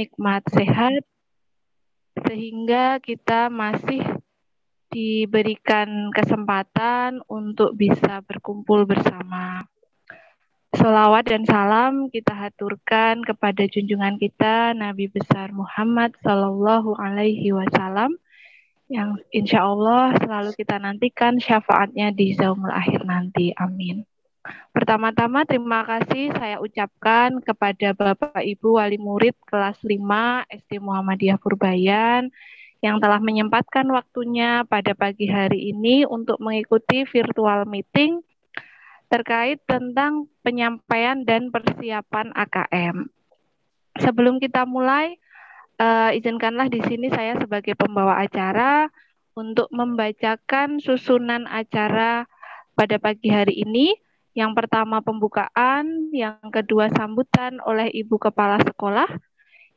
nikmat sehat, sehingga kita masih diberikan kesempatan untuk bisa berkumpul bersama. Sholawat dan salam kita haturkan kepada junjungan kita Nabi besar Muhammad Sallallahu Alaihi Wasallam yang insya Allah selalu kita nantikan syafaatnya di yaumul akhir nanti. Amin. Pertama-tama terima kasih saya ucapkan kepada Bapak Ibu Wali Murid kelas 5 SD Muhammadiyah Purbayan yang telah menyempatkan waktunya pada pagi hari ini untuk mengikuti virtual meeting terkait tentang penyampaian dan persiapan AKM. Sebelum kita mulai, izinkanlah di sini saya sebagai pembawa acara untuk membacakan susunan acara pada pagi hari ini. Yang pertama pembukaan, yang kedua sambutan oleh Ibu Kepala Sekolah,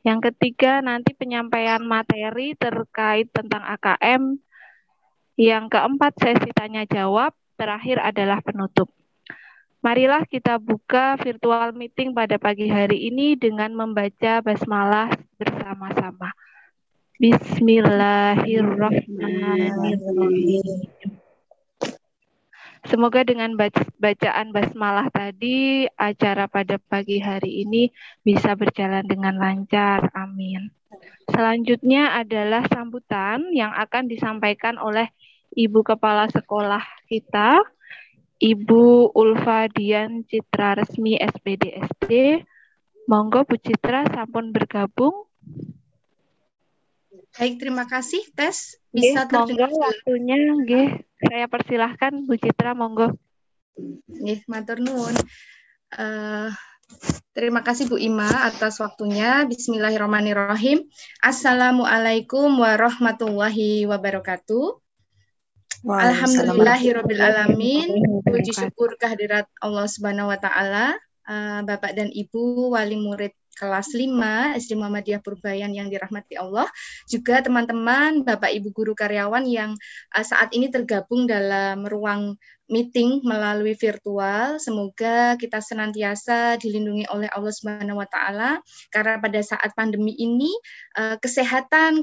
yang ketiga nanti penyampaian materi terkait tentang AKM, yang keempat sesi tanya jawab, terakhir adalah penutup. Marilah kita buka virtual meeting pada pagi hari ini dengan membaca basmalah bersama-sama. Bismillahirrahmanirrahim. Semoga dengan bacaan basmalah tadi, acara pada pagi hari ini bisa berjalan dengan lancar. Amin. Selanjutnya adalah sambutan yang akan disampaikan oleh Ibu Kepala Sekolah kita, Ibu Ulfa Dian Citra Resmi SPD SD. Monggo Bu Citra sampun bergabung. Baik, terima kasih Tes. Bisa terdengar waktunya nggih. Saya persilahkan Bu Citra, monggo. Nggih, matur nuwun. Terima kasih Bu Ima atas waktunya. Bismillahirrahmanirrahim. Assalamualaikum warahmatullahi wabarakatuh. Alhamdulillahirabbil alamin. Puji syukur kehadirat Allah Subhanahu wa taala. Bapak dan Ibu wali murid kelas 5 SD Muhammadiyah Purbayan yang dirahmati Allah, juga teman-teman Bapak Ibu guru karyawan yang saat ini tergabung dalam ruang meeting melalui virtual. Semoga kita senantiasa dilindungi oleh Allah Subhanahu wa taala, karena pada saat pandemi ini kesempatan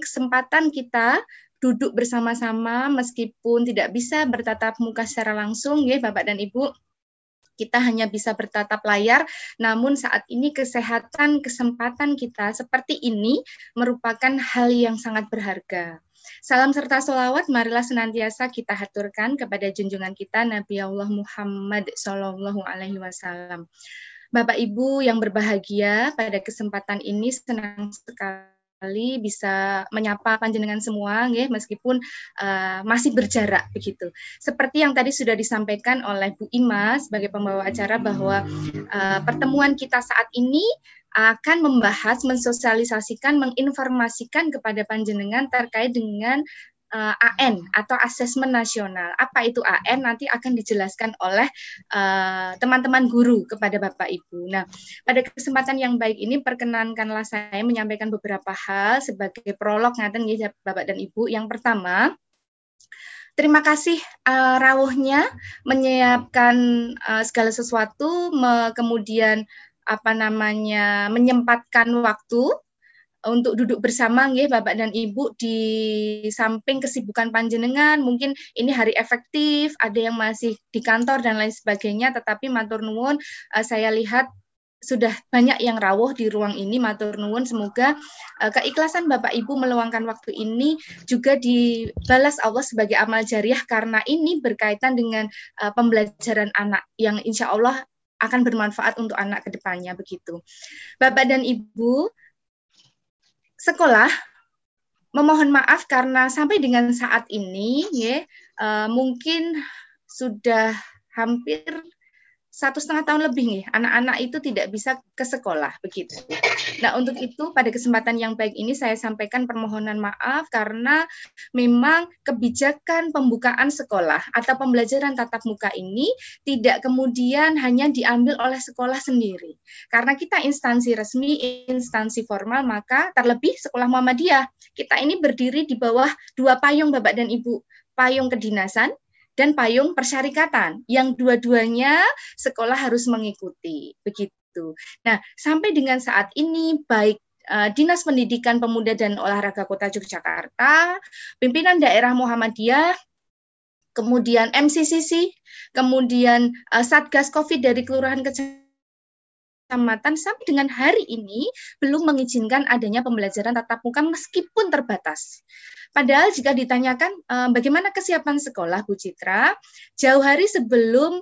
kita duduk bersama-sama meskipun tidak bisa bertatap muka secara langsung ya Bapak dan Ibu. Kita hanya bisa bertatap layar, namun saat ini kesempatan kita seperti ini merupakan hal yang sangat berharga. Salam serta sholawat, marilah senantiasa kita haturkan kepada junjungan kita Nabi Allah Muhammad Sallallahu Alaihi Wasallam. Bapak Ibu yang berbahagia, pada kesempatan ini senang sekali bisa menyapa panjenengan semua ya, meskipun masih berjarak begitu. Seperti yang tadi sudah disampaikan oleh Bu Ima sebagai pembawa acara bahwa pertemuan kita saat ini akan membahas, mensosialisasikan, menginformasikan kepada panjenengan terkait dengan AN atau Asesmen Nasional. Apa itu AN? Nanti akan dijelaskan oleh teman-teman guru kepada Bapak Ibu. Nah, pada kesempatan yang baik ini perkenankanlah saya menyampaikan beberapa hal sebagai prolog ngaten ya Bapak dan Ibu. Yang pertama, terima kasih rawuhnya menyiapkan segala sesuatu, kemudian menyempatkan waktu untuk duduk bersama nggih Bapak dan Ibu di samping kesibukan panjenengan, mungkin ini hari efektif, ada yang masih di kantor dan lain sebagainya, tetapi matur nuwun saya lihat sudah banyak yang rawuh di ruang ini, matur nuwun, semoga keikhlasan Bapak Ibu meluangkan waktu ini juga dibalas Allah sebagai amal jariah, karena ini berkaitan dengan pembelajaran anak yang insya Allah akan bermanfaat untuk anak ke depannya begitu. Bapak dan Ibu sekolah memohon maaf karena sampai dengan saat ini ya mungkin sudah hampir 1,5 tahun lebih nih anak-anak itu tidak bisa ke sekolah begitu. Nah, untuk itu pada kesempatan yang baik ini saya sampaikan permohonan maaf karena memang kebijakan pembukaan sekolah atau pembelajaran tatap muka ini tidak kemudian hanya diambil oleh sekolah sendiri. Karena kita instansi resmi, instansi formal, maka terlebih sekolah Muhammadiyah, kita ini berdiri di bawah dua payung Bapak dan Ibu, payung kedinasan dan payung persyarikatan, yang dua-duanya sekolah harus mengikuti, begitu. Nah, sampai dengan saat ini, baik Dinas Pendidikan Pemuda dan Olahraga Kota Yogyakarta, pimpinan daerah Muhammadiyah, kemudian MCCC, kemudian Satgas COVID dari Kelurahan Kecamatan sampai dengan hari ini belum mengizinkan adanya pembelajaran tatap muka meskipun terbatas. Padahal jika ditanyakan bagaimana kesiapan sekolah, Bu Citra, jauh hari sebelum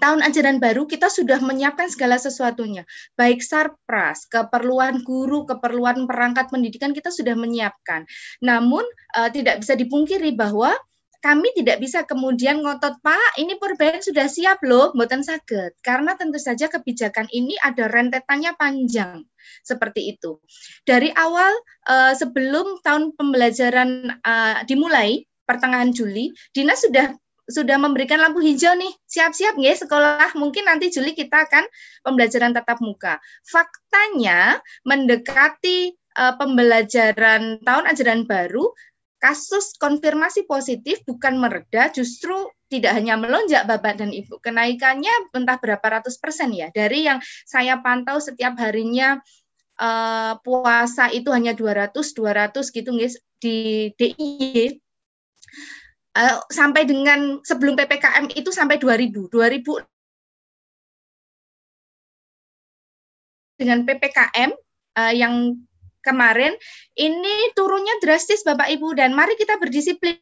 tahun ajaran baru kita sudah menyiapkan segala sesuatunya, baik sarpras, keperluan guru, keperluan perangkat pendidikan kita sudah menyiapkan. Namun tidak bisa dipungkiri bahwa kami tidak bisa kemudian ngotot, Pak, ini Purbayan sudah siap loh, mboten saged. Karena tentu saja kebijakan ini ada rentetannya panjang, seperti itu. Dari awal sebelum tahun pembelajaran dimulai, pertengahan Juli, Dinas sudah memberikan lampu hijau nih, siap-siap nggih sekolah, mungkin nanti Juli kita akan pembelajaran tatap muka. Faktanya mendekati pembelajaran tahun ajaran baru, kasus konfirmasi positif bukan mereda, justru tidak hanya melonjak Bapak dan Ibu. Kenaikannya entah berapa ratus persen ya. Dari yang saya pantau setiap harinya puasa itu hanya 200 gitu guys di DIY. Sampai dengan sebelum PPKM itu sampai 2000 dengan PPKM yang kemarin ini turunnya drastis Bapak Ibu, dan mari kita berdisiplin.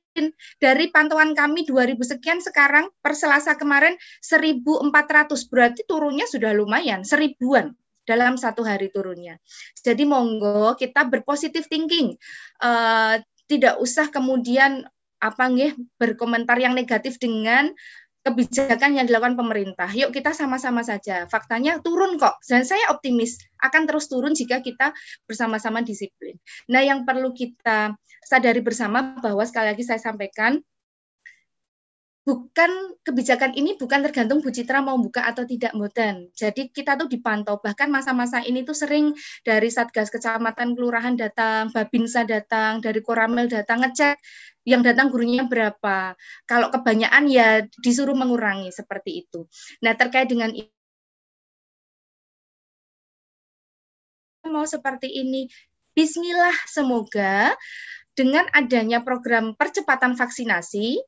Dari pantauan kami 2000 sekian, sekarang per Selasa kemarin 1400, berarti turunnya sudah lumayan, 1000-an dalam satu hari turunnya. Jadi monggo kita berpositif thinking, tidak usah kemudian berkomentar yang negatif dengan kebijakan yang dilakukan pemerintah. Yuk kita sama-sama saja. Faktanya turun kok. Dan saya optimis akan terus turun jika kita bersama-sama disiplin. Nah, yang perlu kita sadari bersama bahwa sekali lagi saya sampaikan, kebijakan ini bukan tergantung Bu Citra mau buka atau tidak, mboten. Jadi kita tuh dipantau, bahkan masa-masa ini tuh sering dari Satgas Kecamatan, Kelurahan datang, Babinsa datang, dari Koramil datang ngecek yang datang gurunya berapa. Kalau kebanyakan ya disuruh mengurangi seperti itu. Nah, terkait dengan mau seperti ini, bismillah, semoga dengan adanya program percepatan vaksinasi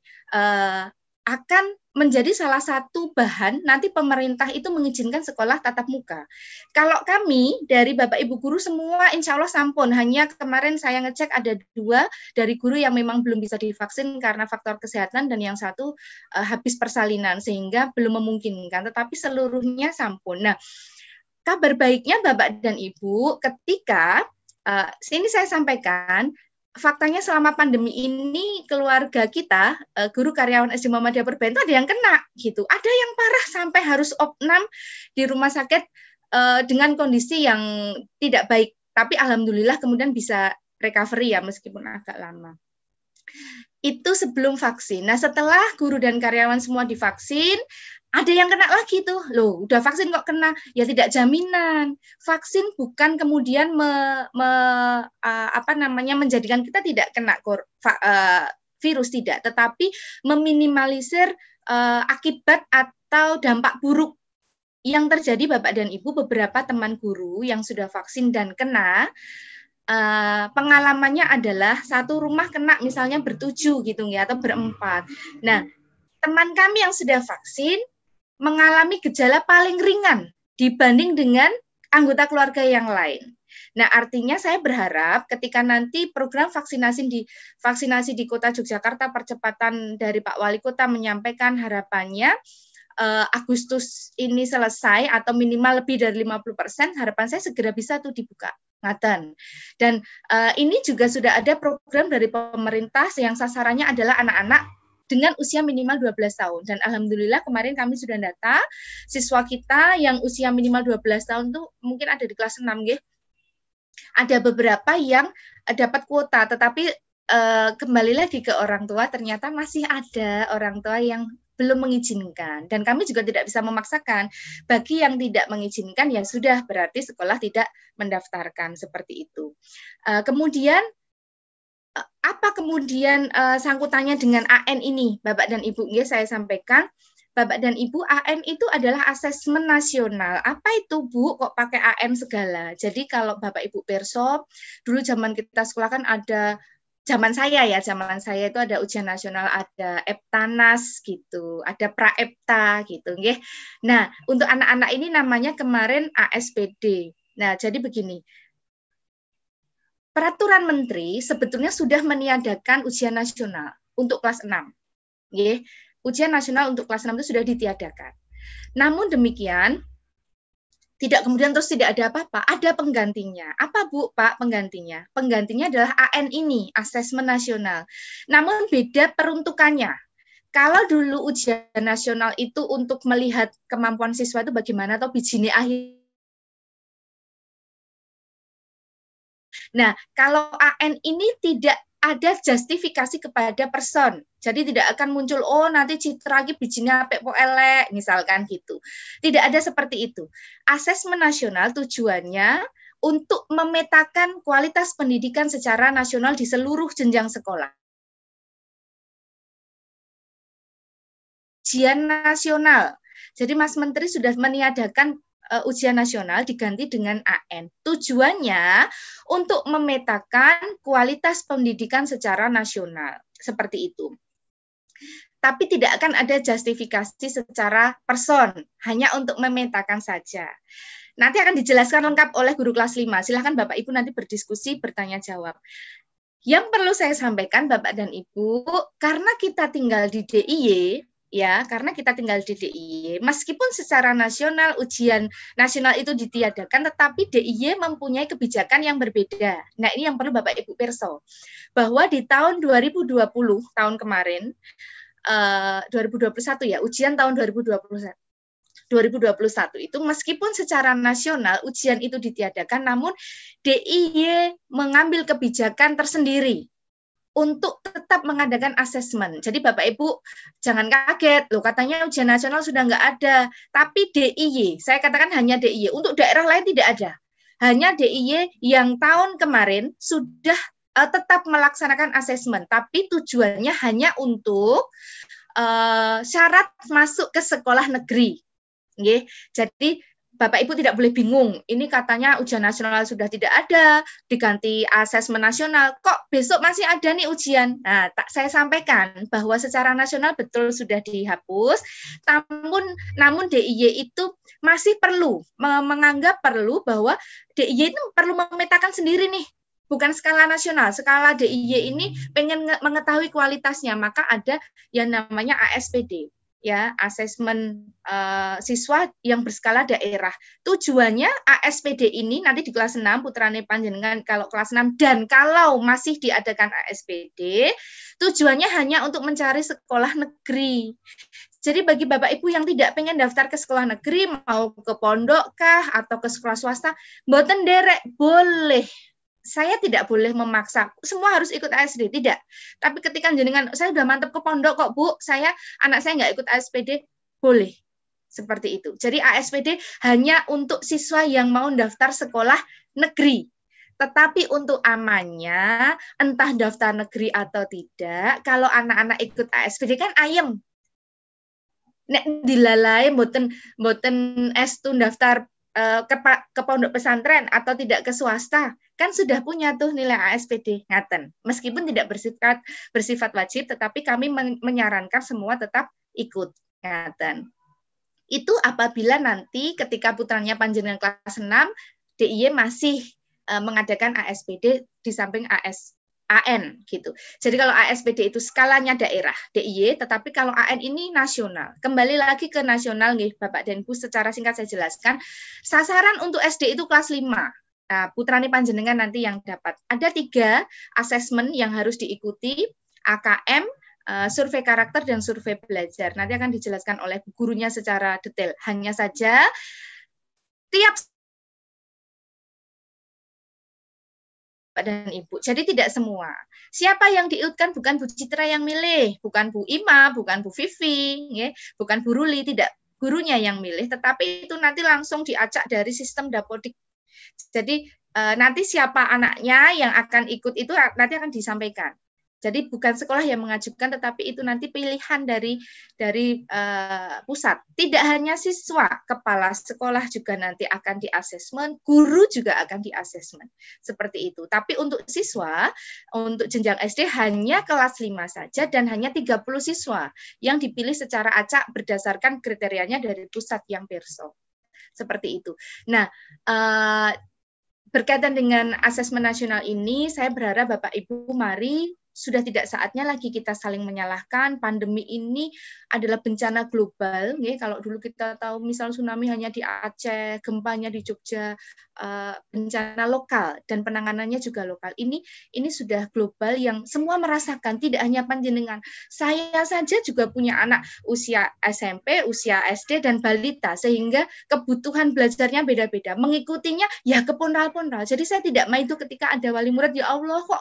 akan menjadi salah satu bahan nanti pemerintah itu mengizinkan sekolah tatap muka. Kalau kami dari Bapak Ibu guru semua insya Allah sampun, hanya kemarin saya ngecek ada 2 dari guru yang memang belum bisa divaksin karena faktor kesehatan, dan yang satu habis persalinan sehingga belum memungkinkan, tetapi seluruhnya sampun. Nah, kabar baiknya Bapak dan Ibu, ketika sini saya sampaikan, faktanya selama pandemi ini keluarga kita, guru karyawan SD Muhammadiyah Purbayan itu ada yang kena gitu. Ada yang parah sampai harus opnam di rumah sakit dengan kondisi yang tidak baik. Tapi alhamdulillah kemudian bisa recovery ya meskipun agak lama. Itu sebelum vaksin. Nah, setelah guru dan karyawan semua divaksin, ada yang kena lagi tuh. Loh, udah vaksin kok kena? Ya tidak jaminan. Vaksin bukan kemudian menjadikan kita tidak kena virus, tidak, tetapi meminimalisir akibat atau dampak buruk yang terjadi Bapak dan Ibu. Beberapa teman guru yang sudah vaksin dan kena, pengalamannya adalah satu rumah kena misalnya bertujuh gitu ya, atau berempat. Nah, teman kami yang sudah vaksin mengalami gejala paling ringan dibanding dengan anggota keluarga yang lain. Nah, artinya saya berharap ketika nanti program vaksinasi di Kota Yogyakarta, percepatan dari Pak Wali Kota menyampaikan harapannya Agustus ini selesai atau minimal lebih dari 50%, harapan saya segera bisa tuh dibuka. Ngaten. Dan ini juga sudah ada program dari pemerintah yang sasarannya adalah anak-anak dengan usia minimal 12 tahun. Dan alhamdulillah kemarin kami sudah data siswa kita yang usia minimal 12 tahun tuh mungkin ada di kelas 6 nggih. Ada beberapa yang dapat kuota, tetapi kembali lagi ke orang tua, ternyata masih ada orang tua yang belum mengizinkan, dan kami juga tidak bisa memaksakan. Bagi yang tidak mengizinkan ya sudah, berarti sekolah tidak mendaftarkan, seperti itu. Kemudian apa kemudian sangkutannya dengan AN ini, Bapak dan Ibu? Ya, saya sampaikan Bapak dan Ibu, AN itu adalah asesmen nasional. Apa itu, Bu? Kok pakai AN segala? Jadi kalau Bapak Ibu perso, dulu zaman kita sekolah kan ada, zaman saya itu ada ujian nasional, ada Eptanas gitu, ada Praepta gitu, nggih. Nah, untuk anak-anak ini namanya kemarin ASPD. Nah, jadi begini. Peraturan Menteri sebetulnya sudah meniadakan ujian nasional untuk kelas 6. Nggih. Ujian nasional untuk kelas 6 itu sudah ditiadakan. Namun demikian, tidak kemudian terus tidak ada apa-apa, ada penggantinya. Apa, Bu, Pak, penggantinya? Penggantinya adalah AN ini, Asesmen Nasional. Namun beda peruntukannya. Kalau dulu ujian nasional itu untuk melihat kemampuan siswa itu bagaimana, atau bijine akhir. Nah, kalau AN ini tidak ada justifikasi kepada person. Jadi tidak akan muncul, oh nanti citra lagi bijinya apik po elek, misalkan gitu. Tidak ada seperti itu. Asesmen nasional tujuannya untuk memetakan kualitas pendidikan secara nasional di seluruh jenjang sekolah. Ujian nasional. Jadi Mas Menteri sudah meniadakan ujian nasional diganti dengan AN. Tujuannya untuk memetakan kualitas pendidikan secara nasional. Seperti itu. Tapi tidak akan ada justifikasi secara person, hanya untuk memetakan saja. Nanti akan dijelaskan lengkap oleh guru kelas 5. Silahkan Bapak Ibu nanti berdiskusi, bertanya jawab. Yang perlu saya sampaikan Bapak dan Ibu, karena kita tinggal di DIY, ya, karena kita tinggal di DIY, meskipun secara nasional ujian nasional itu ditiadakan, tetapi DIY mempunyai kebijakan yang berbeda. Nah, ini yang perlu Bapak Ibu perso, bahwa di tahun 2020, tahun kemarin, 2021 ya, ujian tahun 2021 itu meskipun secara nasional ujian itu ditiadakan, namun DIY mengambil kebijakan tersendiri untuk tetap mengadakan asesmen. Jadi Bapak Ibu jangan kaget, loh katanya ujian nasional sudah nggak ada, tapi DIY, saya katakan hanya DIY, untuk daerah lain tidak ada. Hanya DIY yang tahun kemarin sudah tetap melaksanakan asesmen, tapi tujuannya hanya untuk syarat masuk ke sekolah negeri. Nggih. Jadi Bapak Ibu tidak boleh bingung, ini katanya ujian nasional sudah tidak ada, diganti asesmen nasional, kok besok masih ada nih ujian? Nah, saya sampaikan bahwa secara nasional betul sudah dihapus, namun DIY itu masih perlu, menganggap perlu bahwa DIY itu perlu memetakan sendiri nih, bukan skala nasional, skala DIY ini pengen mengetahui kualitasnya, maka ada yang namanya ASPD. Ya, asesmen siswa yang berskala daerah. Tujuannya ASPD ini nanti di kelas 6 putrane panjenengan kalau kelas 6 dan kalau masih diadakan ASPD, tujuannya hanya untuk mencari sekolah negeri. Jadi bagi Bapak Ibu yang tidak pengen daftar ke sekolah negeri, mau ke pondok kah atau ke sekolah swasta, mboten derek boleh. Saya tidak boleh memaksa, semua harus ikut ASD, tidak. Tapi ketika jenengan, saya udah mantep ke pondok kok Bu, anak saya nggak ikut ASPD, boleh. Seperti itu. Jadi ASPD hanya untuk siswa yang mau daftar sekolah negeri. Tetapi untuk amannya, entah daftar negeri atau tidak, kalau anak-anak ikut ASPD kan ayem. Nek dilalai, mboten estu daftar ke pondok pesantren atau tidak ke swasta, kan sudah punya tuh nilai ASPD, ngaten. Meskipun tidak bersifat wajib, tetapi kami menyarankan semua tetap ikut, ngaten. Itu apabila nanti ketika putranya panjenengan kelas 6, DIY masih mengadakan ASPD di samping AN gitu. Jadi kalau ASPD itu skalanya daerah, DIY, tetapi kalau AN ini nasional. Kembali lagi ke nasional nih Bapak dan Ibu, secara singkat saya jelaskan. Sasaran untuk SD itu kelas 5. Nah, putrane panjenengan nanti yang dapat. Ada 3 asesmen yang harus diikuti, AKM, survei karakter dan survei belajar. Nanti akan dijelaskan oleh gurunya secara detail. Hanya saja tiap dan Ibu. Jadi tidak semua. Siapa yang diikutkan bukan Bu Citra yang milih, bukan Bu Ima, bukan Bu Vivi, ya, bukan Bu Ruli, tidak gurunya yang milih, tetapi itu nanti langsung diacak dari sistem Dapodik. Jadi nanti siapa anaknya yang akan ikut itu nanti akan disampaikan. Jadi bukan sekolah yang mengajukan, tetapi itu nanti pilihan dari pusat. Tidak hanya siswa, kepala sekolah juga nanti akan diasesmen, guru juga akan diasesmen. Seperti itu. Tapi untuk siswa, untuk jenjang SD hanya kelas 5 saja dan hanya 30 siswa yang dipilih secara acak berdasarkan kriterianya dari pusat yang perso. Seperti itu. Nah, berkaitan dengan asesmen nasional ini, saya berharap Bapak Ibu mari sudah tidak saatnya lagi kita saling menyalahkan. Pandemi ini adalah bencana global. Kalau dulu kita tahu misal tsunami hanya di Aceh, gempanya di Jogja, bencana lokal dan penanganannya juga lokal. Ini sudah global yang semua merasakan, tidak hanya panjenengan. Saya saja juga punya anak usia SMP, usia SD, dan balita, sehingga kebutuhan belajarnya beda-beda. Mengikutinya ya keponral-ponral. Jadi saya tidak mau itu ketika ada wali murid, ya Allah kok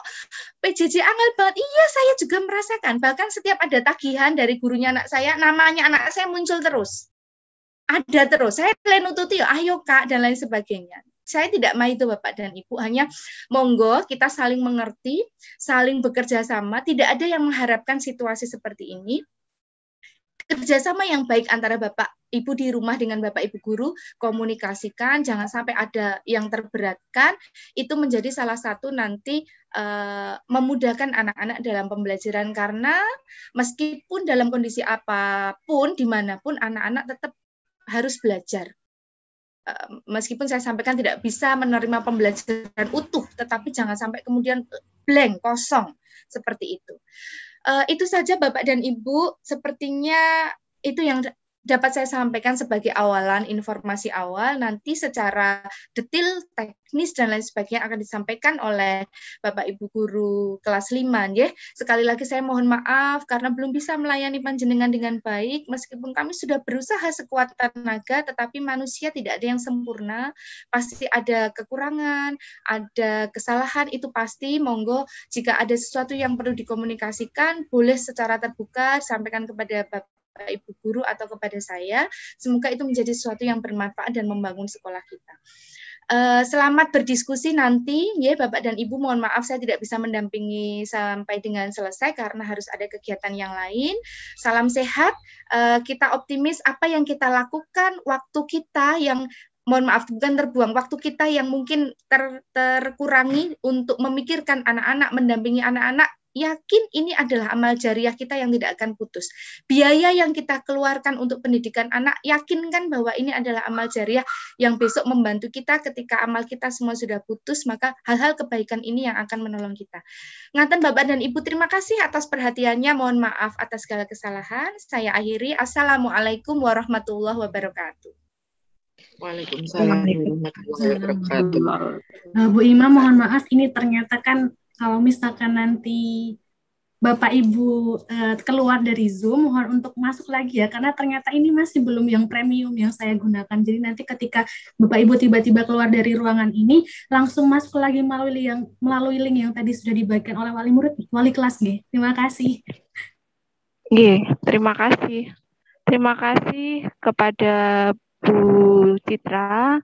PJJ angel banget. Iya, saya juga merasakan. Bahkan setiap ada tagihan dari gurunya anak saya, namanya anak saya muncul terus. Ada terus. Saya nututi, ayo Kak, dan lain sebagainya. Saya tidak mau itu Bapak dan Ibu, hanya monggo kita saling mengerti, saling bekerja sama, tidak ada yang mengharapkan situasi seperti ini. Kerjasama yang baik antara Bapak Ibu di rumah dengan Bapak Ibu guru, komunikasikan, jangan sampai ada yang terberatkan, itu menjadi salah satu nanti memudahkan anak-anak dalam pembelajaran, karena meskipun dalam kondisi apapun, dimanapun, anak-anak tetap harus belajar. Meskipun saya sampaikan tidak bisa menerima pembelajaran utuh, tetapi jangan sampai kemudian blank, kosong, seperti itu. Itu saja Bapak dan Ibu, sepertinya itu yang dapat saya sampaikan sebagai awalan, informasi awal. Nanti secara detail, teknis, dan lain sebagainya akan disampaikan oleh Bapak Ibu guru kelas 5. Ya. Sekali lagi saya mohon maaf karena belum bisa melayani panjenengan dengan baik, meskipun kami sudah berusaha sekuat tenaga, tetapi manusia tidak ada yang sempurna, pasti ada kekurangan, ada kesalahan, itu pasti. Monggo jika ada sesuatu yang perlu dikomunikasikan, boleh secara terbuka sampaikan kepada Bapak Ibu guru atau kepada saya. Semoga itu menjadi sesuatu yang bermanfaat dan membangun sekolah kita. Selamat berdiskusi nanti, ya Bapak dan Ibu. Mohon maaf saya tidak bisa mendampingi sampai dengan selesai karena harus ada kegiatan yang lain. Salam sehat. Kita optimis apa yang kita lakukan, waktu kita yang mohon maaf bukan terbuang, waktu kita yang mungkin terkurangi untuk memikirkan anak-anak, mendampingi anak-anak. Yakin ini adalah amal jariah kita yang tidak akan putus. Biaya yang kita keluarkan untuk pendidikan anak, yakinkan bahwa ini adalah amal jariah yang besok membantu kita ketika amal kita semua sudah putus, maka hal-hal kebaikan ini yang akan menolong kita. Ngaten Bapak dan Ibu, terima kasih atas perhatiannya. Mohon maaf atas segala kesalahan. Saya akhiri. Assalamualaikum warahmatullahi wabarakatuh. Waalaikumsalam warahmatullahi wabarakatuh. Bu Ima, mohon maaf, ini ternyata kan kalau misalkan nanti Bapak Ibu keluar dari Zoom, mohon untuk masuk lagi ya, karena ternyata ini masih belum yang premium yang saya gunakan. Jadi nanti ketika Bapak Ibu tiba-tiba keluar dari ruangan ini, langsung masuk lagi melalui link yang tadi sudah dibagikan oleh wali murid, wali kelas nggih. Terima kasih. Nggih, terima kasih. Terima kasih kepada Bu Citra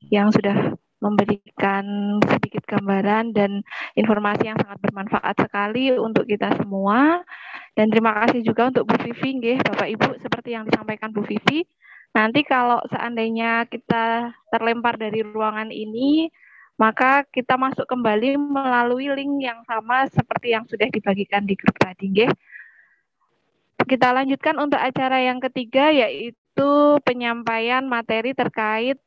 yang sudah memberikan sedikit gambaran dan informasi yang sangat bermanfaat sekali untuk kita semua. Dan terima kasih juga untuk Bu Vivi, nggih, Bapak Ibu, seperti yang disampaikan Bu Vivi. Nanti kalau seandainya kita terlempar dari ruangan ini, maka kita masuk kembali melalui link yang sama seperti yang sudah dibagikan di grup tadi, nggih. Kita lanjutkan untuk acara yang ketiga, yaitu penyampaian materi terkait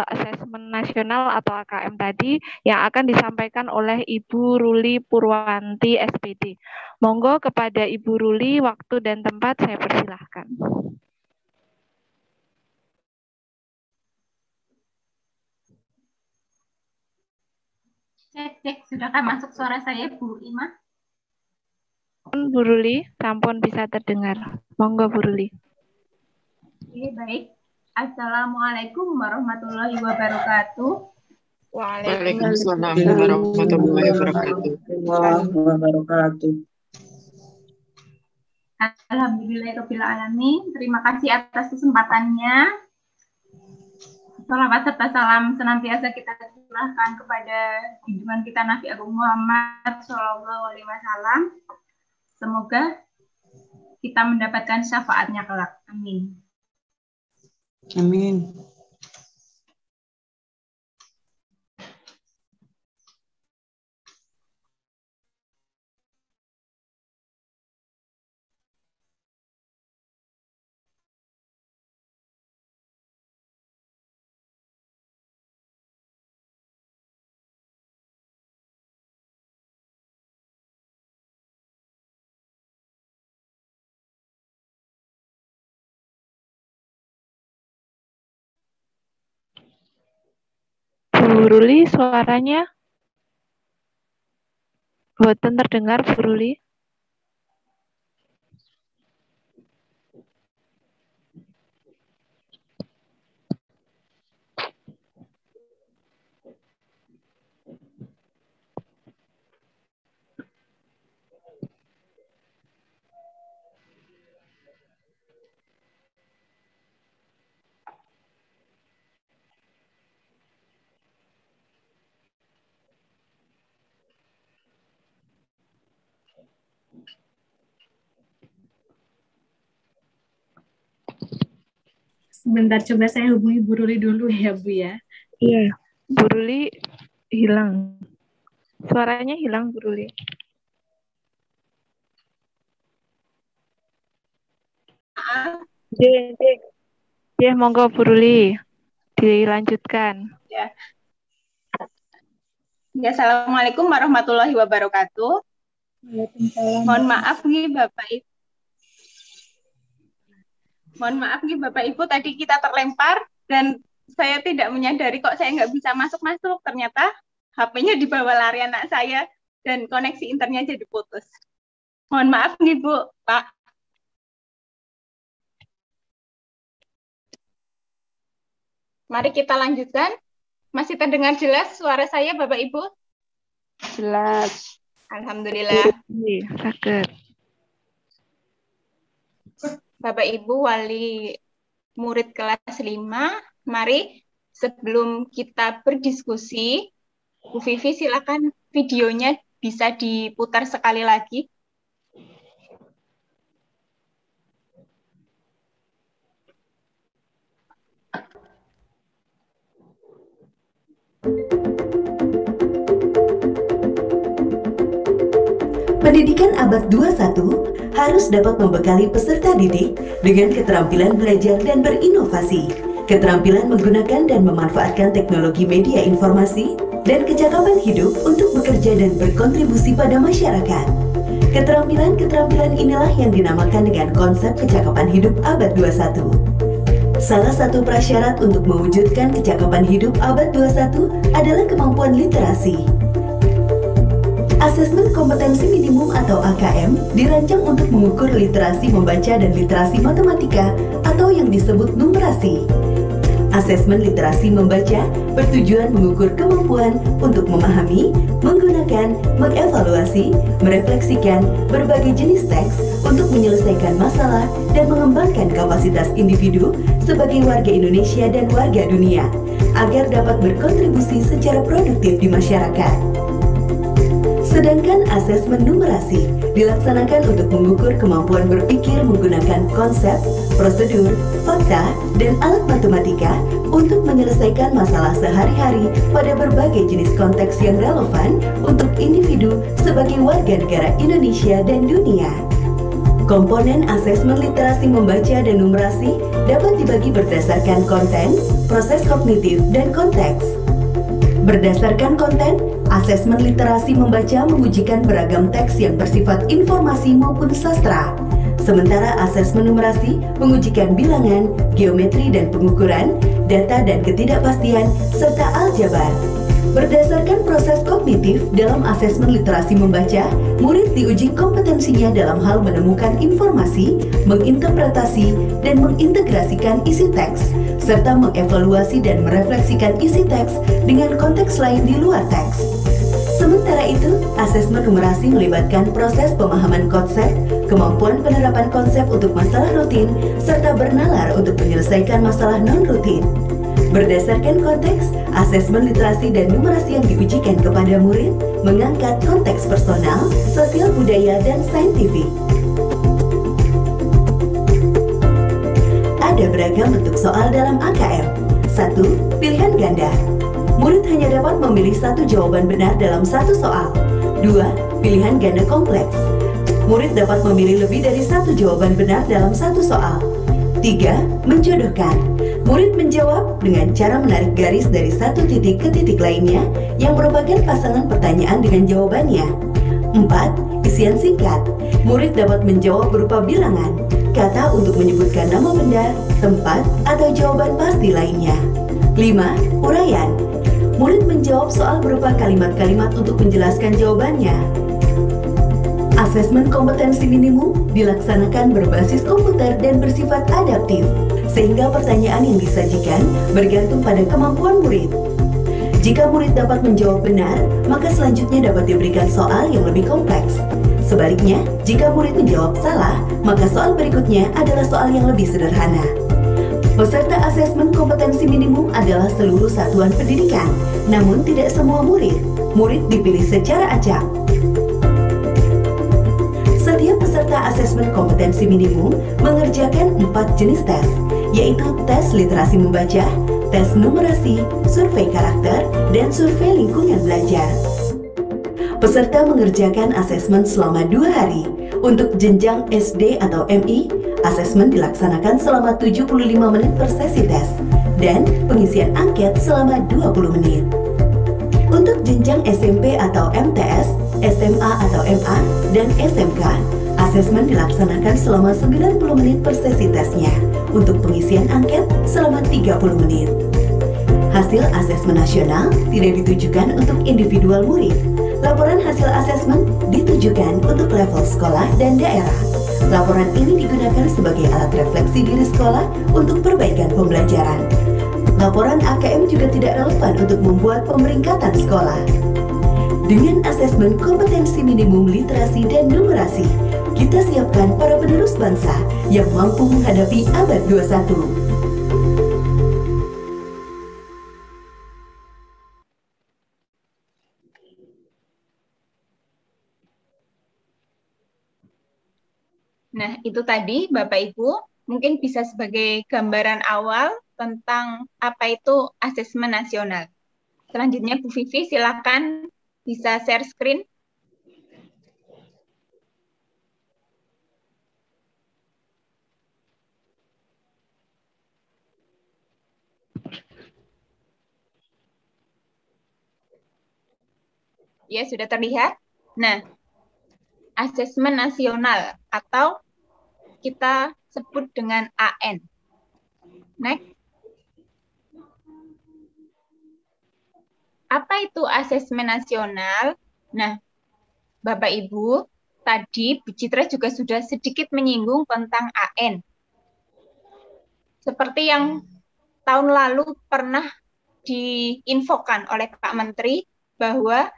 asesmen nasional atau AKM tadi yang akan disampaikan oleh Ibu Ruli Purwanti SPD. Monggo kepada Ibu Ruli, waktu dan tempat saya persilahkan. Cek, sudahkah masuk suara saya, Bu Ima? Bu Ruli, sampun bisa terdengar. Monggo Bu Ruli. Oke, baik. Assalamualaikum warahmatullahi wabarakatuh. Waalaikumsalam warahmatullahi wabarakatuh. Alhamdulillahirabbil alamin. Terima kasih atas kesempatannya. Salawat serta salam senantiasa kita curahkan kepada junjungan kita Nabi Agung Muhammad SAW. Semoga kita mendapatkan syafaatnya kelak. Amin. Amin. Bu Ruli, suaranya boten terdengar, Bu Ruli. Sebentar, coba saya hubungi Bu Ruli dulu ya, Bu ya. Iya, Bu Ruli hilang. Suaranya hilang, Bu Ruli. Ya, monggo Bu Ruli. Dilanjutkan. Ya. Ya, assalamualaikum warahmatullahi wabarakatuh. Mohon maaf nih Bapak Ibu. Mohon maaf nih Bapak Ibu, tadi kita terlempar dan saya tidak menyadari kok saya nggak bisa masuk-masuk. Ternyata HP-nya dibawa lari anak saya dan koneksi internetnya jadi putus. Mohon maaf nih Bu, Pak. Mari kita lanjutkan. Masih terdengar jelas suara saya Bapak Ibu? Jelas. Alhamdulillah. Sakit. Bapak Ibu wali murid kelas 5, mari sebelum kita berdiskusi, Bu Vivi silakan videonya bisa diputar sekali lagi. Pendidikan abad 21 harus dapat membekali peserta didik dengan keterampilan belajar dan berinovasi, keterampilan menggunakan dan memanfaatkan teknologi media informasi, dan kecakapan hidup untuk bekerja dan berkontribusi pada masyarakat. Keterampilan-keterampilan inilah yang dinamakan dengan konsep kecakapan hidup abad 21. Salah satu prasyarat untuk mewujudkan kecakapan hidup abad 21 adalah kemampuan literasi. Asesmen kompetensi minimum atau AKM dirancang untuk mengukur literasi membaca dan literasi matematika atau yang disebut numerasi. Asesmen literasi membaca bertujuan mengukur kemampuan untuk memahami, menggunakan, mengevaluasi, merefleksikan berbagai jenis teks untuk menyelesaikan masalah dan mengembangkan kapasitas individu sebagai warga Indonesia dan warga dunia agar dapat berkontribusi secara produktif di masyarakat. Sedangkan asesmen numerasi dilaksanakan untuk mengukur kemampuan berpikir menggunakan konsep, prosedur, fakta, dan alat matematika untuk menyelesaikan masalah sehari-hari pada berbagai jenis konteks yang relevan untuk individu sebagai warga negara Indonesia dan dunia. Komponen asesmen literasi membaca dan numerasi dapat dibagi berdasarkan konten, proses kognitif, dan konteks. Berdasarkan konten, asesmen literasi membaca mengujikan beragam teks yang bersifat informasi maupun sastra. Sementara asesmen numerasi mengujikan bilangan, geometri dan pengukuran, data dan ketidakpastian, serta aljabar. Berdasarkan proses kognitif dalam asesmen literasi membaca, murid diuji kompetensinya dalam hal menemukan informasi, menginterpretasi, dan mengintegrasikan isi teks, serta mengevaluasi dan merefleksikan isi teks dengan konteks lain di luar teks. Sementara itu, asesmen numerasi melibatkan proses pemahaman konsep, kemampuan penerapan konsep untuk masalah rutin, serta bernalar untuk menyelesaikan masalah non-rutin. Berdasarkan konteks, asesmen literasi dan numerasi yang diujikan kepada murid mengangkat konteks personal, sosial budaya, dan saintifik. Ada beragam bentuk soal dalam AKM. 1. Pilihan ganda. Murid hanya dapat memilih satu jawaban benar dalam satu soal. 2. Pilihan ganda kompleks. Murid dapat memilih lebih dari satu jawaban benar dalam satu soal. 3. Menjodohkan. Murid menjawab dengan cara menarik garis dari satu titik ke titik lainnya yang merupakan pasangan pertanyaan dengan jawabannya. 4. Isian singkat. Murid dapat menjawab berupa bilangan, kata untuk menyebutkan nama benda, tempat, atau jawaban pasti lainnya. 5. Uraian. Murid menjawab soal berupa kalimat-kalimat untuk menjelaskan jawabannya. Asesmen kompetensi minimum dilaksanakan berbasis komputer dan bersifat adaptif, sehingga pertanyaan yang disajikan bergantung pada kemampuan murid. Jika murid dapat menjawab benar, maka selanjutnya dapat diberikan soal yang lebih kompleks. Sebaliknya, jika murid menjawab salah, maka soal berikutnya adalah soal yang lebih sederhana. Peserta asesmen kompetensi minimum adalah seluruh satuan pendidikan, namun tidak semua murid. Murid dipilih secara acak. Setiap peserta asesmen kompetensi minimum mengerjakan 4 jenis tes, yaitu tes literasi membaca, tes numerasi, survei karakter, dan survei lingkungan belajar. Peserta mengerjakan asesmen selama 2 hari. Untuk jenjang SD atau MI, asesmen dilaksanakan selama 75 menit per sesi tes, dan pengisian angket selama 20 menit. Untuk jenjang SMP atau MTS, SMA atau MA, dan SMK, asesmen dilaksanakan selama 90 menit per sesi tesnya, untuk pengisian angket selama 30 menit. Hasil asesmen nasional tidak ditujukan untuk individual murid. Laporan hasil asesmen ditujukan untuk level sekolah dan daerah. Laporan ini digunakan sebagai alat refleksi diri sekolah untuk perbaikan pembelajaran. Laporan AKM juga tidak relevan untuk membuat pemeringkatan sekolah. Dengan asesmen kompetensi minimum literasi dan numerasi, kita siapkan para penerus bangsa yang mampu menghadapi abad 21. Nah, itu tadi Bapak Ibu mungkin bisa sebagai gambaran awal tentang apa itu asesmen nasional. Selanjutnya Bu Vivi silakan bisa share screen. Ya, sudah terlihat. Nah, asesmen nasional atau kita sebut dengan AN. Next. Apa itu asesmen nasional? Nah, Bapak Ibu, tadi Bu Citra juga sudah sedikit menyinggung tentang AN. Seperti yang tahun lalu pernah diinfokan oleh Pak Menteri bahwa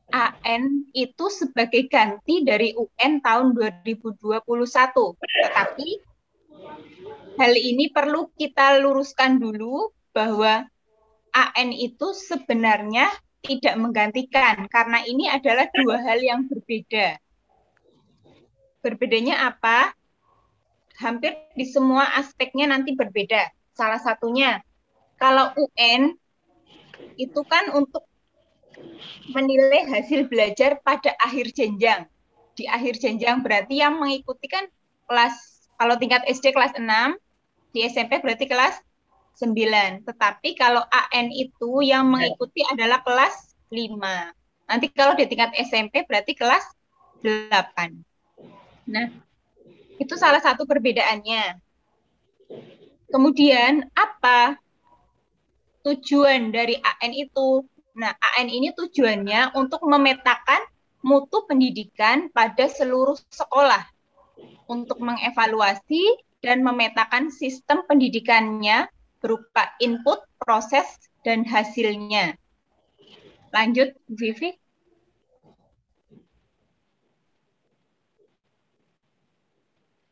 AN itu sebagai ganti dari UN tahun 2021. Tetapi hal ini perlu kita luruskan dulu bahwa AN itu sebenarnya tidak menggantikan karena ini adalah dua hal yang berbeda. Berbedanya apa? Hampir di semua aspeknya nanti berbeda. Salah satunya, kalau UN itu kan untuk menilai hasil belajar pada akhir jenjang. Di akhir jenjang berarti yang mengikuti kan kelas, kalau tingkat SD kelas 6, di SMP berarti kelas 9. Tetapi kalau AN itu yang mengikuti adalah kelas 5. Nanti kalau di tingkat SMP berarti kelas 8. Nah, itu salah satu perbedaannya. Kemudian apa tujuan dari AN itu? Nah, AN ini tujuannya untuk memetakan mutu pendidikan pada seluruh sekolah, untuk mengevaluasi dan memetakan sistem pendidikannya berupa input, proses, dan hasilnya. Lanjut, Vivi.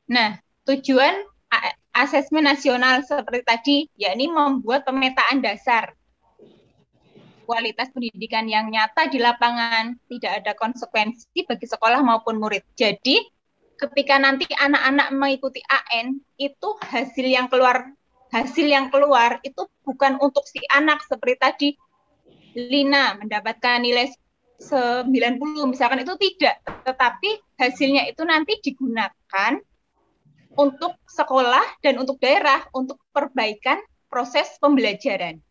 Nah, tujuan asesmen nasional seperti tadi, yakni membuat pemetaan dasar kualitas pendidikan yang nyata di lapangan, tidak ada konsekuensi bagi sekolah maupun murid. Jadi, ketika nanti anak-anak mengikuti AN, itu hasil yang keluar itu bukan untuk si anak seperti tadi Lina mendapatkan nilai 90 misalkan, itu tidak, tetapi hasilnya itu nanti digunakan untuk sekolah dan untuk daerah untuk perbaikan proses pembelajaran.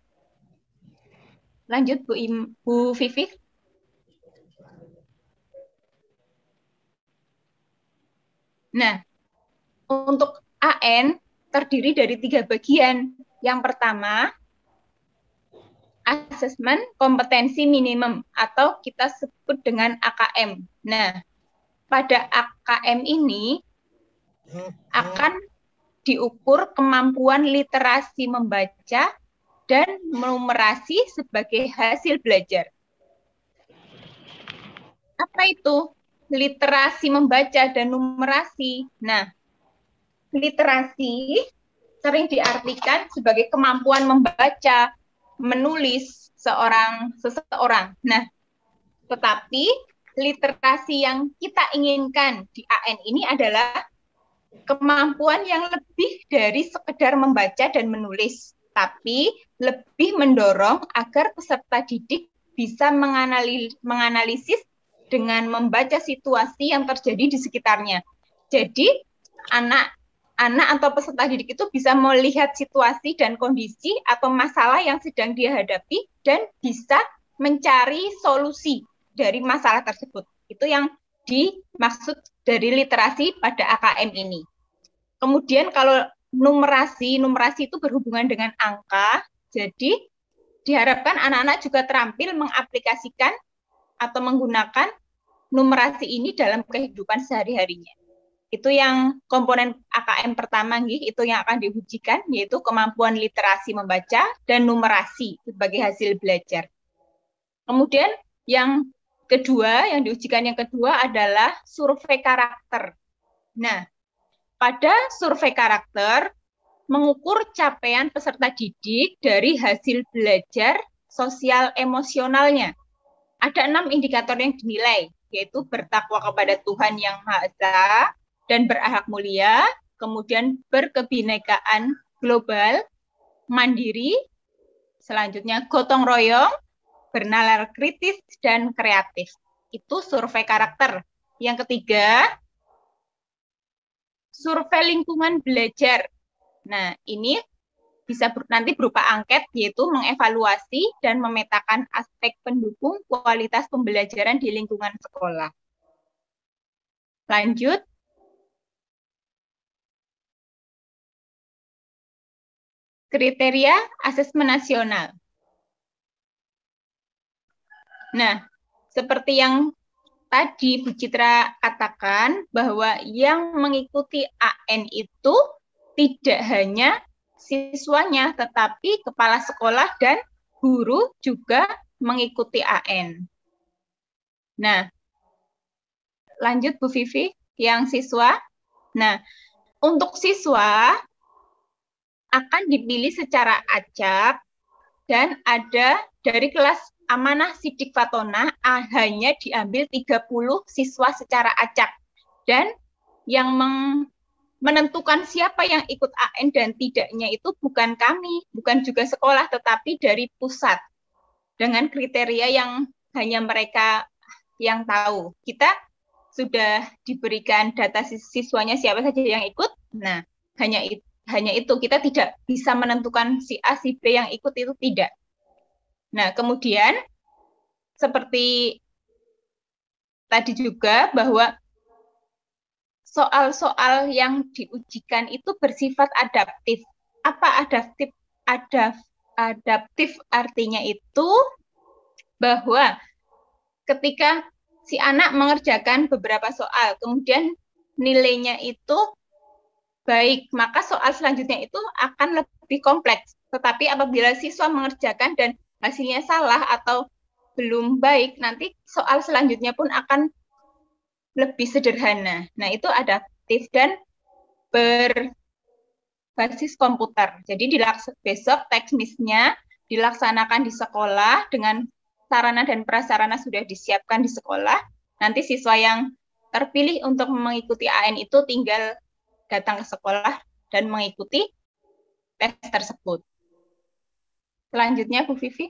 Lanjut Bu Vivi. Nah, untuk AN terdiri dari 3 bagian. Yang pertama, asesmen kompetensi minimum atau kita sebut dengan AKM. Nah, pada AKM ini akan diukur kemampuan literasi membaca dan numerasi sebagai hasil belajar. Apa itu literasi membaca dan numerasi? Nah, literasi sering diartikan sebagai kemampuan membaca, menulis seseorang. Nah, tetapi literasi yang kita inginkan di AN ini adalah kemampuan yang lebih dari sekedar membaca dan menulis, tapi lebih mendorong agar peserta didik bisa menganalisis dengan membaca situasi yang terjadi di sekitarnya. Jadi, anak atau peserta didik itu bisa melihat situasi dan kondisi atau masalah yang sedang dia hadapi dan bisa mencari solusi dari masalah tersebut. Itu yang dimaksud dari literasi pada AKM ini. Kemudian kalau numerasi itu berhubungan dengan angka, jadi diharapkan anak-anak juga terampil mengaplikasikan atau menggunakan numerasi ini dalam kehidupan sehari-harinya. Itu yang komponen AKM pertama, itu yang akan diujikan, yaitu kemampuan literasi membaca dan numerasi sebagai hasil belajar. Kemudian yang kedua, yang diujikan yang kedua adalah survei karakter. Nah, pada survei karakter, mengukur capaian peserta didik dari hasil belajar sosial emosionalnya. Ada 6 indikator yang dinilai, yaitu bertakwa kepada Tuhan Yang Maha Esa dan berakhlak mulia, kemudian berkebinekaan global, mandiri, selanjutnya gotong royong, bernalar kritis, dan kreatif. Itu survei karakter. Yang ketiga, survei lingkungan belajar. Nah, ini bisa nanti berupa angket, yaitu mengevaluasi dan memetakan aspek pendukung kualitas pembelajaran di lingkungan sekolah. Lanjut. Kriteria asesmen nasional. Nah, seperti yang tadi Bu Citra katakan, bahwa yang mengikuti AN itu tidak hanya siswanya, tetapi kepala sekolah dan guru juga mengikuti AN. Nah, lanjut Bu Vivi, yang siswa. Nah, untuk siswa akan dipilih secara acak dan ada dari kelas Amanah Sidik Fatona hanya diambil 30 siswa secara acak. Dan yang menentukan siapa yang ikut AN dan tidaknya itu bukan kami, bukan juga sekolah, tetapi dari pusat. Dengan kriteria yang hanya mereka yang tahu. Kita sudah diberikan data siswanya siapa saja yang ikut. Nah, hanya itu, kita tidak bisa menentukan si A, si B yang ikut, itu tidak. Nah, kemudian seperti tadi juga bahwa soal-soal yang diujikan itu bersifat adaptif. Apa adaptif? Adaptif artinya itu bahwa ketika si anak mengerjakan beberapa soal, kemudian nilainya itu baik, maka soal selanjutnya itu akan lebih kompleks. Tetapi apabila siswa mengerjakan dan hasilnya salah atau belum baik, nanti soal selanjutnya pun akan lebih sederhana. Nah, itu adaptif dan berbasis komputer. Jadi besok teknisnya dilaksanakan di sekolah dengan sarana dan prasarana sudah disiapkan di sekolah. Nanti siswa yang terpilih untuk mengikuti AN itu tinggal datang ke sekolah dan mengikuti tes tersebut. Selanjutnya Bu Vivi.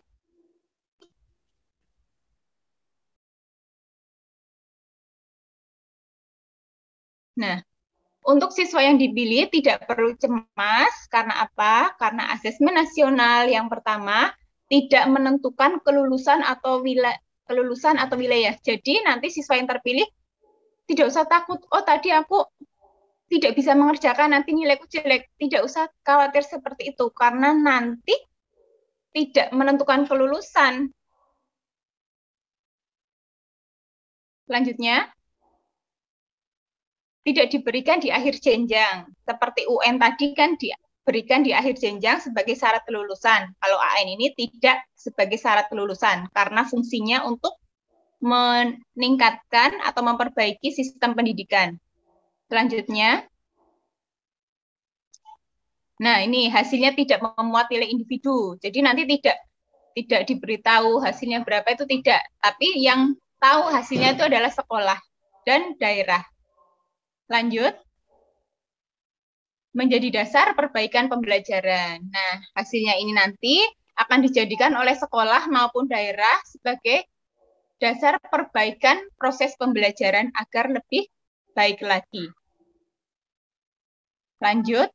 Nah, untuk siswa yang dipilih tidak perlu cemas, karena apa? Karena asesmen nasional yang pertama tidak menentukan kelulusan atau wilayah. Jadi nanti siswa yang terpilih tidak usah takut, oh tadi aku tidak bisa mengerjakan, nanti nilaiku jelek. Tidak usah khawatir seperti itu, karena nanti tidak menentukan kelulusan. Selanjutnya, tidak diberikan di akhir jenjang. Seperti UN tadi kan diberikan di akhir jenjang sebagai syarat kelulusan. Kalau AN ini tidak sebagai syarat kelulusan, karena fungsinya untuk meningkatkan atau memperbaiki sistem pendidikan. Selanjutnya, nah ini hasilnya tidak memuat nilai individu. Jadi nanti tidak diberitahu hasilnya berapa, itu tidak. Tapi yang tahu hasilnya itu adalah sekolah dan daerah. Lanjut, menjadi dasar perbaikan pembelajaran. Nah, hasilnya ini nanti akan dijadikan oleh sekolah maupun daerah sebagai dasar perbaikan proses pembelajaran agar lebih baik lagi. Lanjut,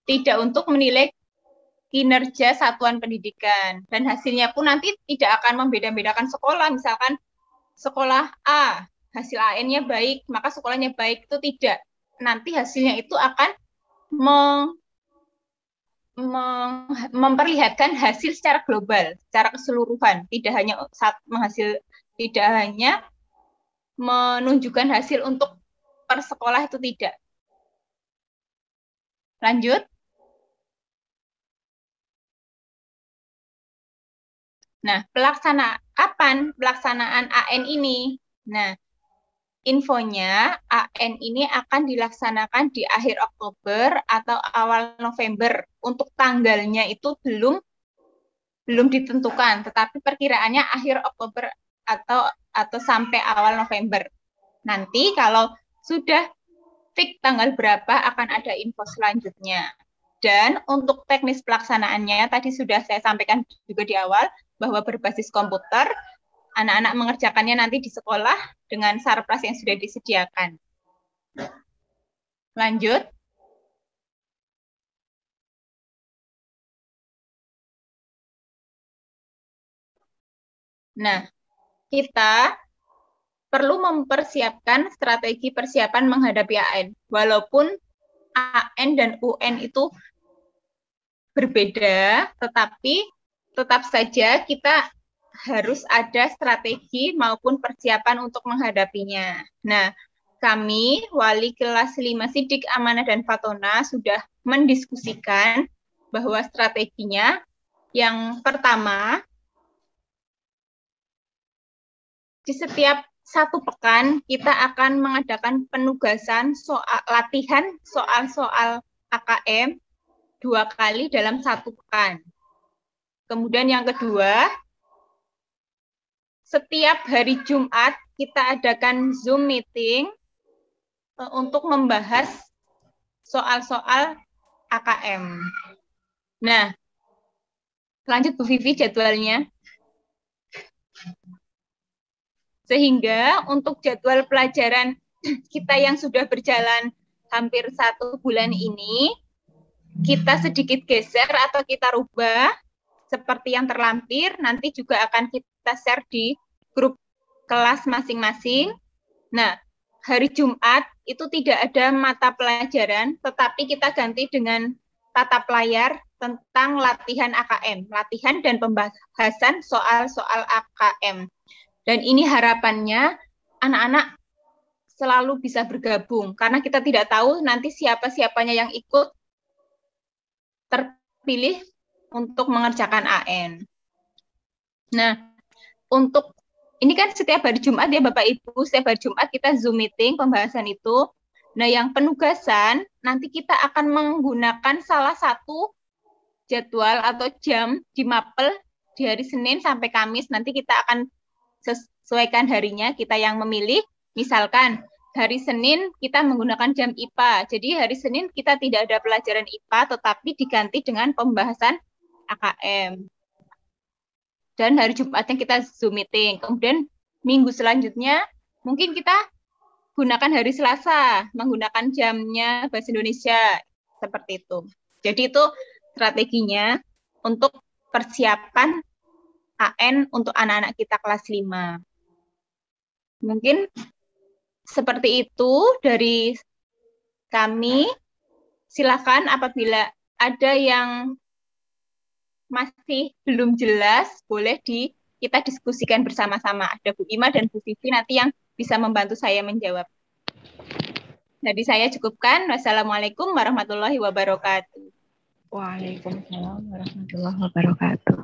tidak untuk menilai kinerja satuan pendidikan. Dan hasilnya pun nanti tidak akan membeda-bedakan sekolah. Misalkan sekolah A, hasil AN-nya baik, maka sekolahnya baik, itu tidak. Nanti hasilnya itu akan memperlihatkan hasil secara global, secara keseluruhan, tidak hanya menunjukkan hasil untuk per sekolah, itu tidak. Lanjut. Nah, pelaksanaan AN ini. Nah, infonya AN ini akan dilaksanakan di akhir Oktober atau awal November. Untuk tanggalnya itu belum ditentukan, tetapi perkiraannya akhir Oktober atau sampai awal November. Nanti kalau sudah fix tanggal berapa akan ada info selanjutnya. Dan untuk teknis pelaksanaannya tadi sudah saya sampaikan juga di awal bahwa berbasis komputer. Anak-anak mengerjakannya nanti di sekolah dengan sarpras yang sudah disediakan. Lanjut. Nah, kita perlu mempersiapkan strategi persiapan menghadapi AN. Walaupun AN dan UN itu berbeda, tetapi tetap saja kita harus ada strategi maupun persiapan untuk menghadapinya. Nah, kami, Wali Kelas 5 Sidik, Amanah, dan Fatona sudah mendiskusikan bahwa strateginya yang pertama, di setiap 1 pekan kita akan mengadakan penugasan latihan soal-soal AKM 2 kali dalam 1 pekan. Kemudian yang kedua, setiap hari Jumat kita adakan Zoom meeting untuk membahas soal-soal AKM. Nah, lanjut Bu Vivi jadwalnya. Sehingga untuk jadwal pelajaran kita yang sudah berjalan hampir 1 bulan ini, kita sedikit geser atau kita rubah seperti yang terlampir, nanti juga akan kita share di grup kelas masing-masing. Nah, hari Jumat itu tidak ada mata pelajaran, tetapi kita ganti dengan tatap layar tentang latihan AKM, latihan dan pembahasan soal-soal AKM. Dan ini harapannya anak-anak selalu bisa bergabung, karena kita tidak tahu nanti siapa-siapanya yang ikut terpilih untuk mengerjakan AN. Nah, ini kan setiap hari Jumat ya Bapak Ibu, setiap hari Jumat kita Zoom meeting pembahasan itu. Nah, yang penugasan nanti kita akan menggunakan salah satu jadwal atau jam di mapel di hari Senin sampai Kamis. Nanti kita akan sesuaikan harinya, kita yang memilih. Misalkan hari Senin kita menggunakan jam IPA. Jadi hari Senin kita tidak ada pelajaran IPA, tetapi diganti dengan pembahasan AKM. Dan hari Jumatnya kita Zoom meeting. Kemudian minggu selanjutnya mungkin kita gunakan hari Selasa, menggunakan jamnya Bahasa Indonesia, seperti itu. Jadi itu strateginya untuk persiapan AN untuk anak-anak kita kelas 5. Mungkin seperti itu dari kami. Silakan apabila ada yang masih belum jelas, boleh kita diskusikan bersama-sama. Ada Bu Ima dan Bu Vivi nanti yang bisa membantu saya menjawab. Jadi saya cukupkan. Wassalamualaikum warahmatullahi wabarakatuh. Waalaikumsalam warahmatullahi wabarakatuh.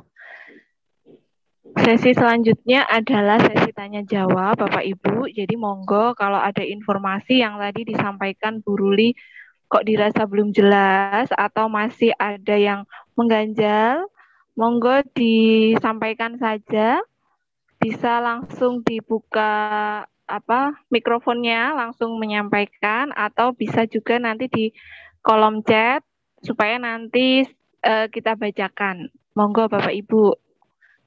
Sesi selanjutnya adalah sesi tanya jawab Bapak Ibu. Jadi monggo kalau ada informasi yang tadi disampaikan Bu Ruli kok dirasa belum jelas atau masih ada yang mengganjal, monggo disampaikan saja. Bisa langsung dibuka mikrofonnya, langsung menyampaikan, atau bisa juga nanti di kolom chat supaya nanti kita bacakan. Monggo Bapak Ibu,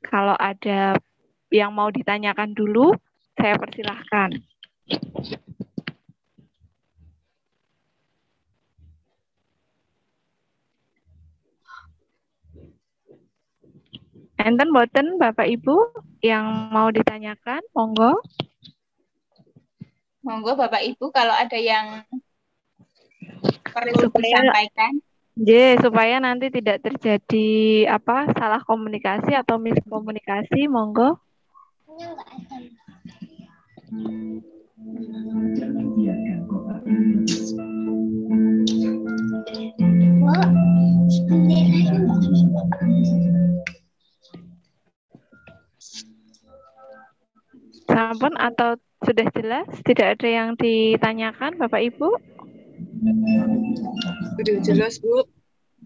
kalau ada yang mau ditanyakan dulu, saya persilahkan. Enten boten Bapak Ibu yang mau ditanyakan, monggo. Monggo Bapak Ibu kalau ada yang perlu disampaikan. Supaya nanti tidak terjadi salah komunikasi atau miskomunikasi, monggo. Sampun atau sudah jelas? Tidak ada yang ditanyakan, Bapak Ibu? Sudah jelas, Bu.